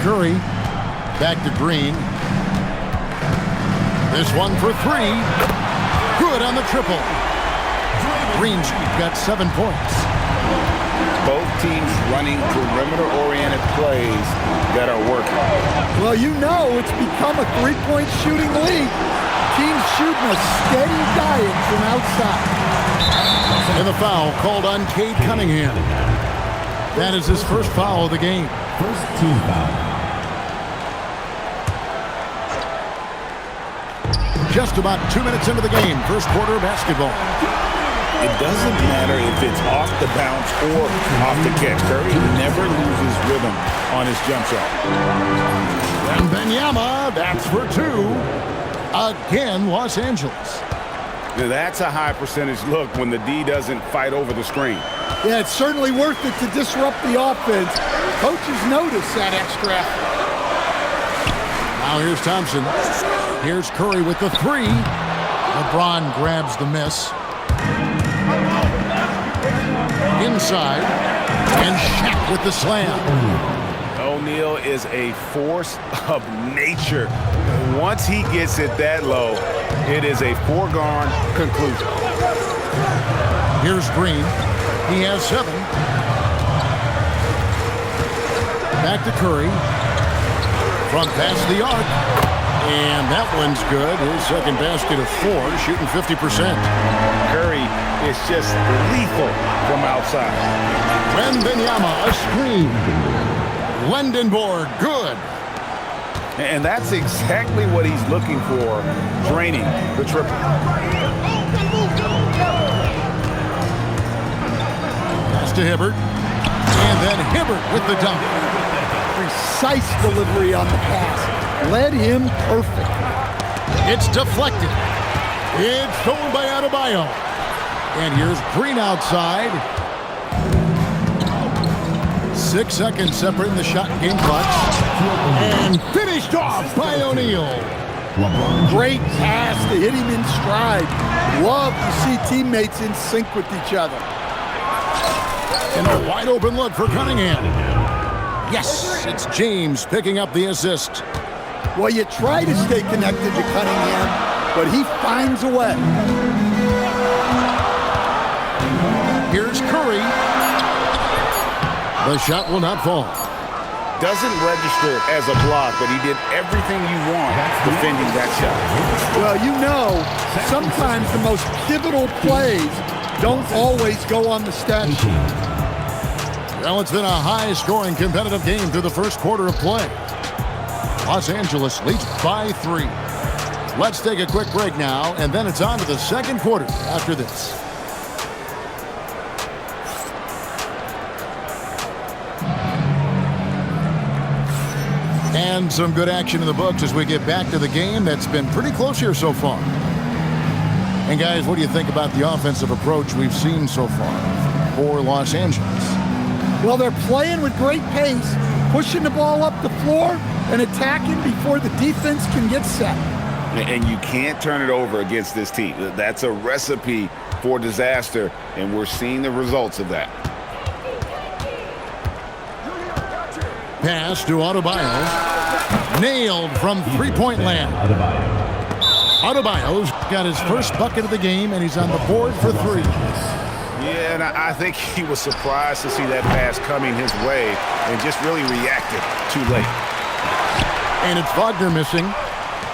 Curry. Back to Green. This one for three. Good on the triple. Green's got 7 points. Both teams running perimeter-oriented plays that are working. Well, you know it's become a three-point shooting league. Teams shooting a steady diet from outside. And the foul called on Cade Cunningham. That is his first foul of the game. First team foul. Just about 2 minutes into the game, first quarter of basketball. It doesn't matter if it's off the bounce or off the catch. Curry never loses rhythm on his jump shot. And Wembanyama, that's for two. Again, Los Angeles. Now, that's a high percentage look when the D doesn't fight over the screen. Yeah, it's certainly worth it to disrupt the offense. Coaches notice that extra effort. Now here's Thompson. Here's Curry with the three. LeBron grabs the miss. Inside. And Shaq with the slam. O'Neal is a force of nature. Once he gets it that low, it is a foregone conclusion. Here's Green. He has 7. Back to Curry. Front pass the arc. And that one's good. His second basket of 4, shooting 50%. Curry is just lethal from outside. Wembanyama, a screen. Lendenborg, good. And that's exactly what he's looking for, draining the triple. Pass to Hibbert. And then Hibbert with the dunk. Precise delivery on the pass. Led him perfect. It's deflected. It's stolen by Adebayo. And here's Green outside. 6 seconds separating the shot and game clock. And finished off by O'Neal. Great pass to hit him in stride. Love to see teammates in sync with each other. And a wide open look for Cunningham. Yes, it's James picking up the assist. Well, you try to stay connected to Cunningham, but he finds a way. Here's Curry. The shot will not fall. Doesn't register as a block, but he did everything you want defending that shot. Well, you know, sometimes the most pivotal plays don't always go on the stat sheet. Well, it's been a high-scoring competitive game through the first quarter of play. Los Angeles leads by 3. Let's take a quick break now, and then it's on to the second quarter after this. And some good action in the books as we get back to the game that's been pretty close here so far. And guys, what do you think about the offensive approach we've seen so far for Los Angeles? Well, they're playing with great pace, pushing the ball up the floor and attacking before the defense can get set. And you can't turn it over against this team. That's a recipe for disaster, and we're seeing the results of that. Pass to Adebayo. Nailed from three-point land. Adebayo's got his first bucket of the game, and he's on the board for 3. Yeah, and I think he was surprised to see that pass coming his way and just really reacted too late. And it's Wagner missing.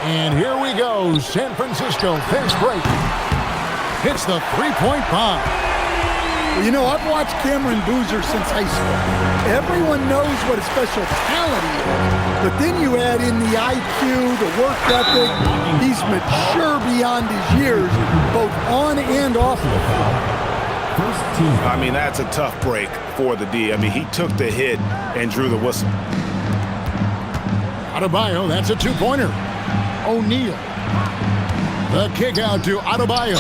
And here we go. San Francisco fast break. Hits the three-point bomb. Well, you know, I've watched Cameron Boozer since high school. Everyone knows what a special talent he is. But then you add in the IQ, the work ethic. He's mature beyond his years, both on and off the field. I mean, that's a tough break for the D. I mean, he took the hit and drew the whistle. Adebayo, that's a two-pointer. O'Neal. The kick out to Adebayo.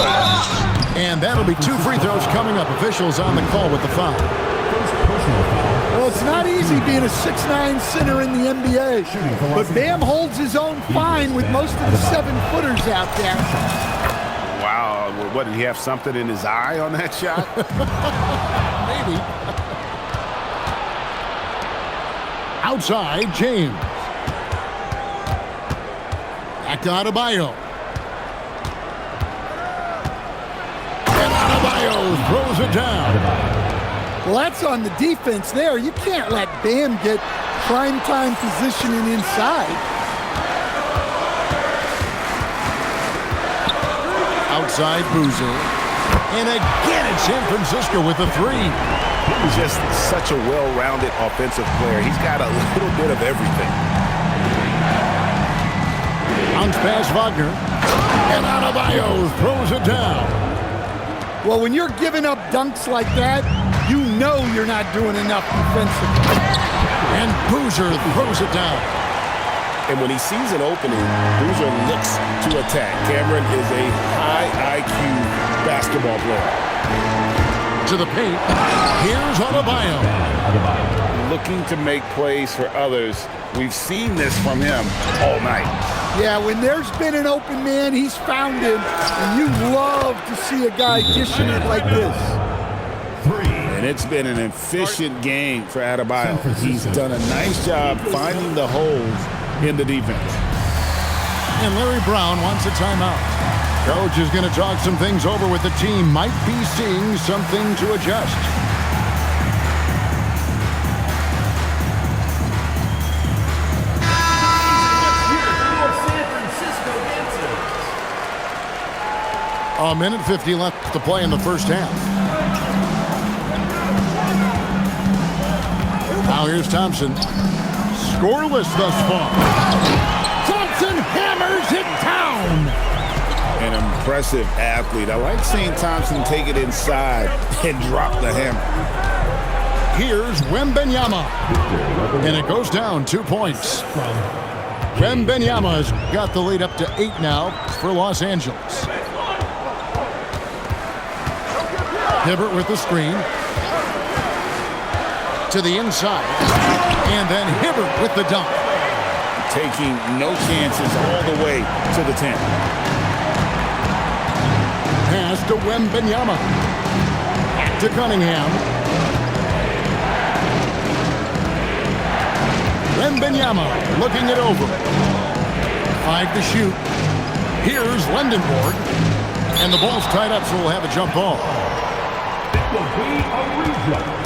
And that'll be 2 free throws coming up. Officials on the call with the foul. Well, it's not easy being a 6'9" center in the NBA. But Bam holds his own fine with most of the 7-footers out there. Wow, what, did he have something in his eye on that shot? Maybe. Outside, James. Back to Adebayo. And Adebayo throws it down. Well, that's on the defense there. You can't let Bam get primetime positioning inside. Outside Boozer. And again, it's San Francisco with a three. He's just such a well-rounded offensive player. He's got a little bit of everything. Bounce pass Wagner. And Adebayo throws it down. Well, when you're giving up dunks like that, you know you're not doing enough defensively. And Boozer throws it down. And when he sees an opening, Boozer looks to attack. Cameron is a high IQ basketball player. To the paint. Here's Adebayo. Looking to make plays for others. We've seen this from him all night. Yeah, when there's been an open man, he's found him. And you love to see a guy dishing it like this. And it's been an efficient game for Adebayo. He's done a nice job finding the holes in the defense. And Larry Brown wants a timeout. Coach is going to talk some things over with the team. Might be seeing something to adjust. A minute 50 left to play in the first half. Now here's Thompson. Scoreless thus far. Thompson hammers it down. An impressive athlete. I like seeing Thompson take it inside and drop the hammer. Here's Wembanyama. And it goes down 2 points. Wembanyama's got the lead up to 8 now for Los Angeles. Hibbert with the screen. To the inside. And then Hibbert with the dunk. Taking no chances all the way to the 10. Pass to Wembanyama. Back to Cunningham. Wembanyama looking it over. 5 to shoot. Here's Lendenborg. And the ball's tied up, so we'll have a jump ball. It will be a rejump.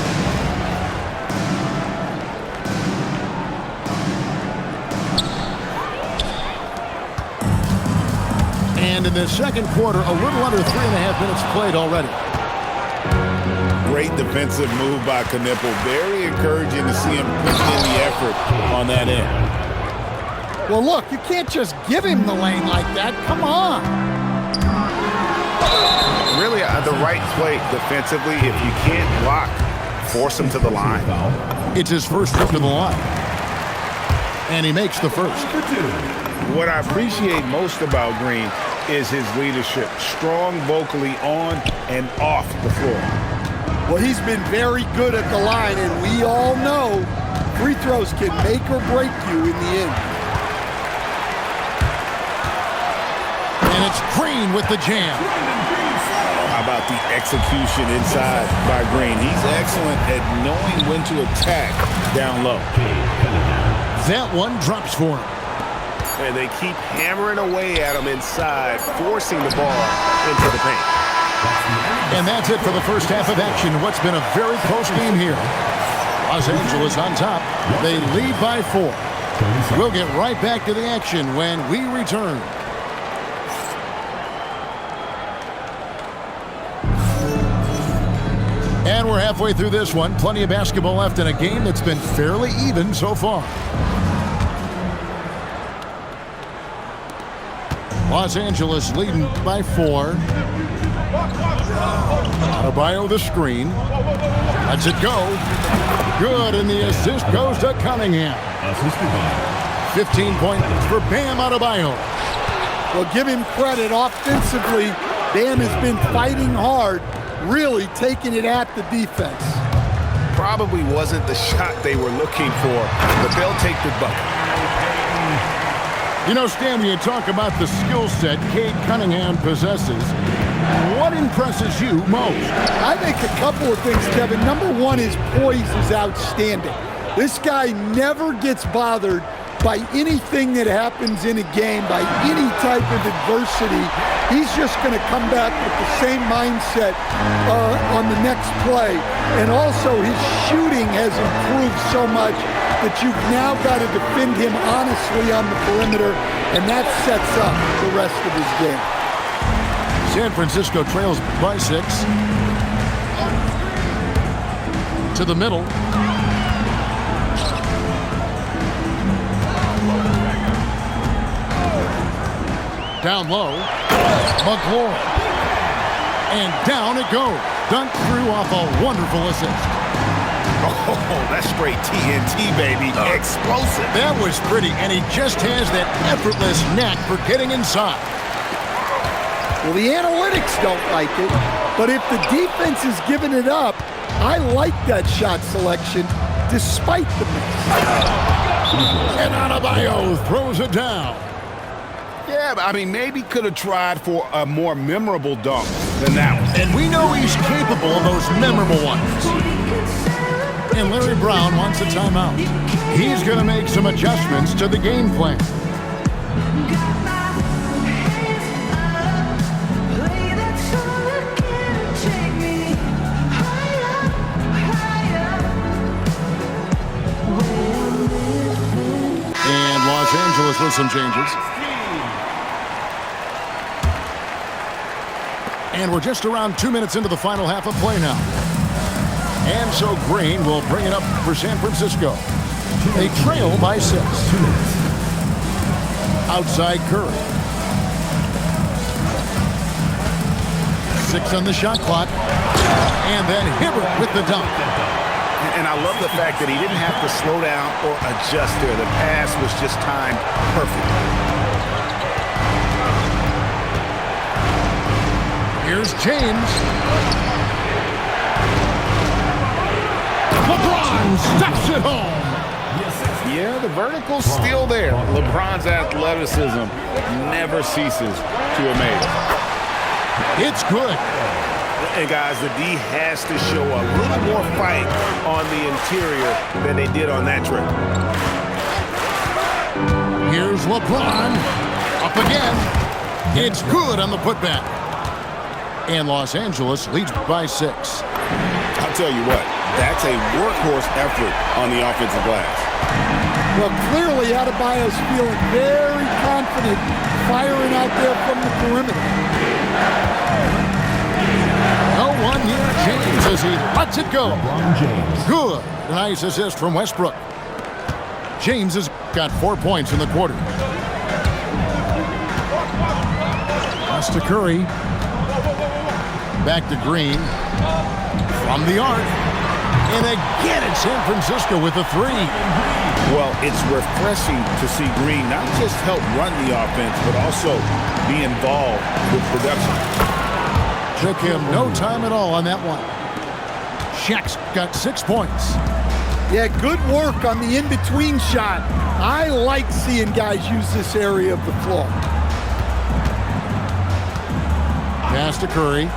And in the second quarter, a little under 3.5 minutes played already. Great defensive move by Knipple. Very encouraging to see him put in the effort on that end. Well, look, you can't just give him the lane like that. Come on. Really, the right play defensively. If you can't block, force him to the line. It's his first trip to the line. And he makes the first. What I appreciate most about Green is his leadership. Strong vocally on and off the floor. Well, he's been very good at the line, and we all know free throws can make or break you in the end. And it's Green with the jam. How about the execution inside by Green? He's excellent at knowing when to attack down low. That one drops for him. And they keep hammering away at him inside, forcing the ball into the paint. And that's it for the first half of action. What's been a very close game here. Los Angeles on top. They lead by 4. We'll get right back to the action when we return. And we're halfway through this one. Plenty of basketball left in a game that's been fairly even so far. Los Angeles leading by 4. Adebayo the screen. Lets it go. Good, and the assist goes to Cunningham. 15 points for Bam Adebayo. Well, give him credit. Offensively, Bam has been fighting hard, really taking it at the defense. Probably wasn't the shot they were looking for, but they'll take the bucket. You know, Stan, when you talk about the skill set Cade Cunningham possesses, what impresses you most? I think a couple of things, Kevin. Number one, his poise is outstanding. This guy never gets bothered by anything that happens in a game, by any type of adversity. He's just going to come back with the same mindset on the next play. And also his shooting has improved so much that you've now got to defend him honestly on the perimeter, and that sets up the rest of his game. San Francisco trails by 6. To the middle. Down low. McLaurin. And down it goes. Dunked through off a wonderful assist. Oh, that's straight TNT, baby. Explosive. That was pretty, and he just has that effortless knack for getting inside. Well, the analytics don't like it, but if the defense is giving it up, I like that shot selection despite the miss. And Adebayo throws it down. Yeah, I mean, maybe could have tried for a more memorable dunk than that one. And we know he's capable of those memorable ones. And Larry Brown wants a timeout. He's going to make some adjustments to the game plan. And Los Angeles with some changes. And we're just around 2 minutes into the final half of play now. And so Green will bring it up for San Francisco. They trail by 6. Outside Curry. 6 on the shot clock. And then Hibbert with the dunk. And I love the fact that he didn't have to slow down or adjust there. The pass was just timed perfectly. Here's James. LeBron steps it home. Yeah, the vertical's still there. LeBron's athleticism never ceases to amaze. It's good. And guys, the D has to show a little more fight on the interior than they did on that trip. Here's LeBron. Up again. It's good on the putback. And Los Angeles leads by 6. I'll tell you what, that's a workhorse effort on the offensive glass. Well, clearly Adebayo's feeling very confident firing out there from the perimeter. No one near James as he lets it go. LeBron James. Good. Nice assist from Westbrook. James has got 4 points in the quarter. Pass to Curry. Back to Green. From the arc. And again it's San Francisco with a 3. Well, it's refreshing to see Green not just help run the offense, but also be involved with production. Took him no time at all on that one. Shaq's got 6 points. Yeah, good work on the in-between shot. I like seeing guys use this area of the floor. Pass to Curry.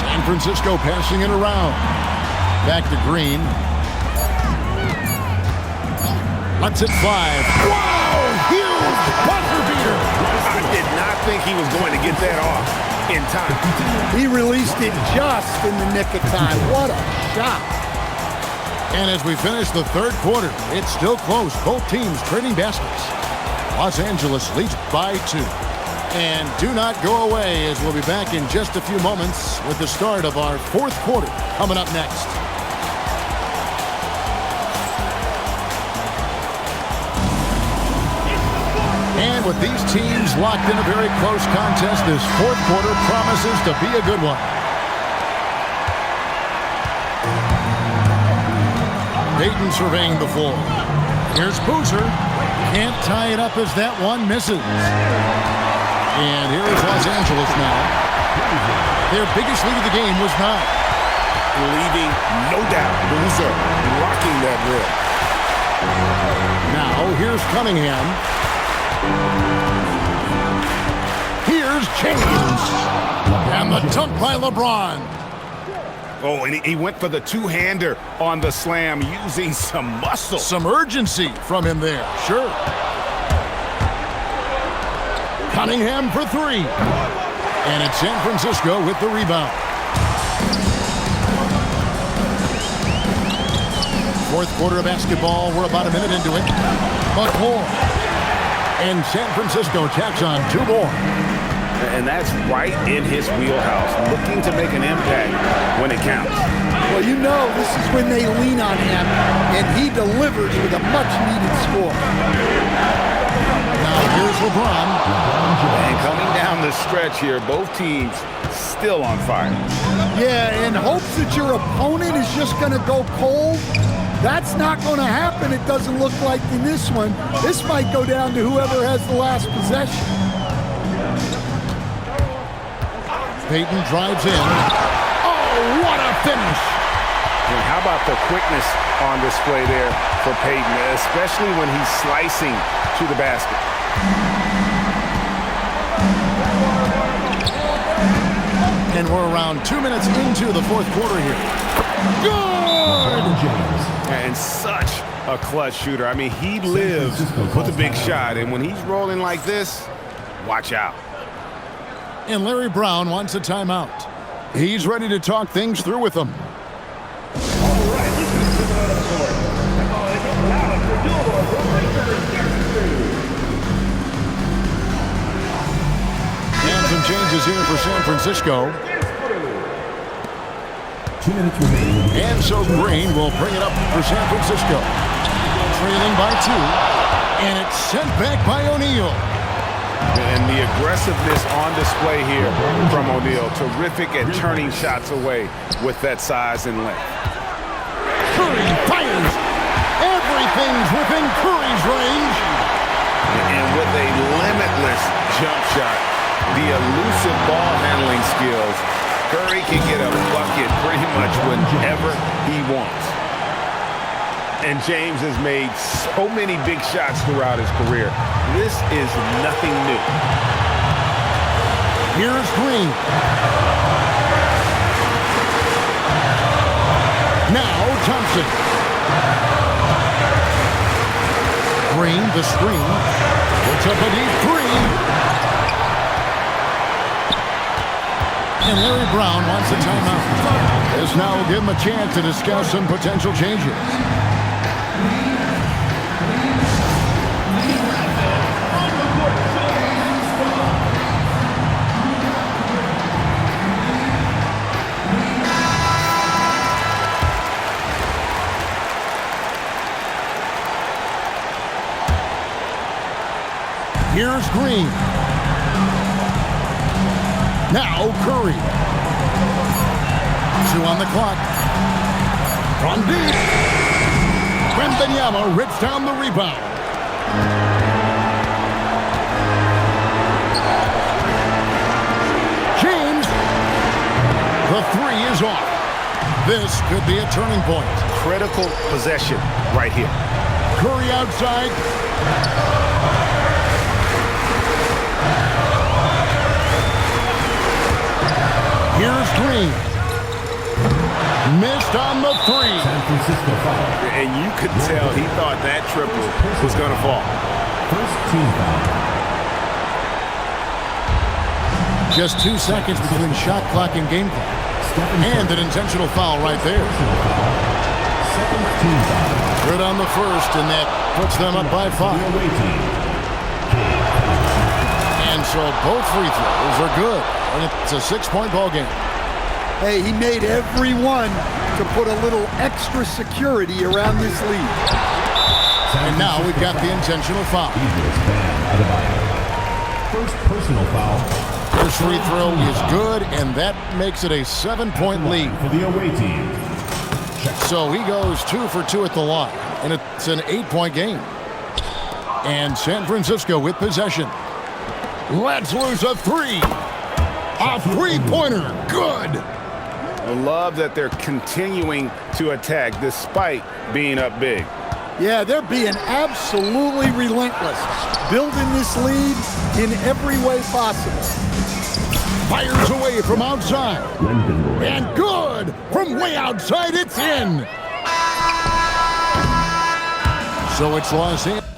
San Francisco passing it around. Back to Green. Lets it fly. Whoa! Huge buzzer beater. I did not think he was going to get that off in time. He released it just in the nick of time. What a shot. And as we finish the third quarter, it's still close. Both teams trading baskets. Los Angeles leads by 2. And do not go away as we'll be back in just a few moments with the start of our fourth quarter coming up next. And with these teams locked in a very close contest, this fourth quarter promises to be a good one. Payton surveying the floor. Here's Boozer. Can't tie it up as that one misses. And here is Los Angeles now. Their biggest lead of the game was 9. Leaving, no doubt, Boozer rocking that rim. Now, here's Cunningham. Here's James. And the dunk by LeBron. Oh, and he went for the two-hander on the slam using some muscle. Some urgency from him there, sure. Cunningham for three. And it's San Francisco with the rebound. Fourth quarter of basketball. We're about a minute into it. McClure. And San Francisco tacks on two more. And that's right in his wheelhouse, looking to make an impact when it counts. Well, you know this is when they lean on him, and he delivers with a much-needed score. Now here's LeBron. And coming down the stretch here, both teams still on fire. Yeah, in hopes that your opponent is just going to go cold, that's not going to happen, it doesn't look like in this one. This might go down to whoever has the last possession. Payton drives in. Oh, what a finish! And how about the quickness on display there for Payton, especially when he's slicing to the basket. And we're around 2 minutes into the fourth quarter here. Good! And such a clutch shooter. I mean, he lives with a big shot, and when he's rolling like this, watch out. And Larry Brown wants a timeout. He's ready to talk things through with them. And some changes here for San Francisco. 2 minutes remaining. And so Green will bring it up for San Francisco. Trailing by 2. And it's sent back by O'Neal. And the aggressiveness on display here from O'Neal. Terrific at turning shots away with that size and length. Curry fires. Everything's within Curry's range. And with a limitless jump shot, the elusive ball handling skills, Curry can get a bucket pretty much whenever he wants. And James has made so many big shots throughout his career. This is nothing new. Here's Green. Now Thompson. Green, the screen. Puts up a deep three. And Larry Brown wants a timeout. This now will give him a chance to discuss some potential changes. Here's Green. Now Curry. 2 on the clock. From deep. Wembanyama rips down the rebound. James. The 3 is off. This could be a turning point. Critical possession right here. Curry outside. Here's Green. Missed on the 3. San Francisco foul. And you could tell he thought that triple was going to fall. First team foul. Just 2 seconds between shot clock and game clock. And an intentional foul right there. Second team foul. Good on the first, and that puts them up by 5. The away team. And so both free throws are good. And it's a 6-point ball game. Hey, he made every one to put a little extra security around this lead. And now we've got the intentional foul. Eagles ban Adebayo. First personal foul. First free throw is good, and that makes it a 7-point lead. For the away team. So he goes 2 for 2 at the line, and it's an 8-point game. And San Francisco with possession. Let's lose a 3. A three-pointer. Good. I love that they're continuing to attack despite being up big. Yeah, they're being absolutely relentless, building this lead in every way possible. Fires away from outside. Lendenborg. And good! From way outside, it's in! So it's Los Angeles.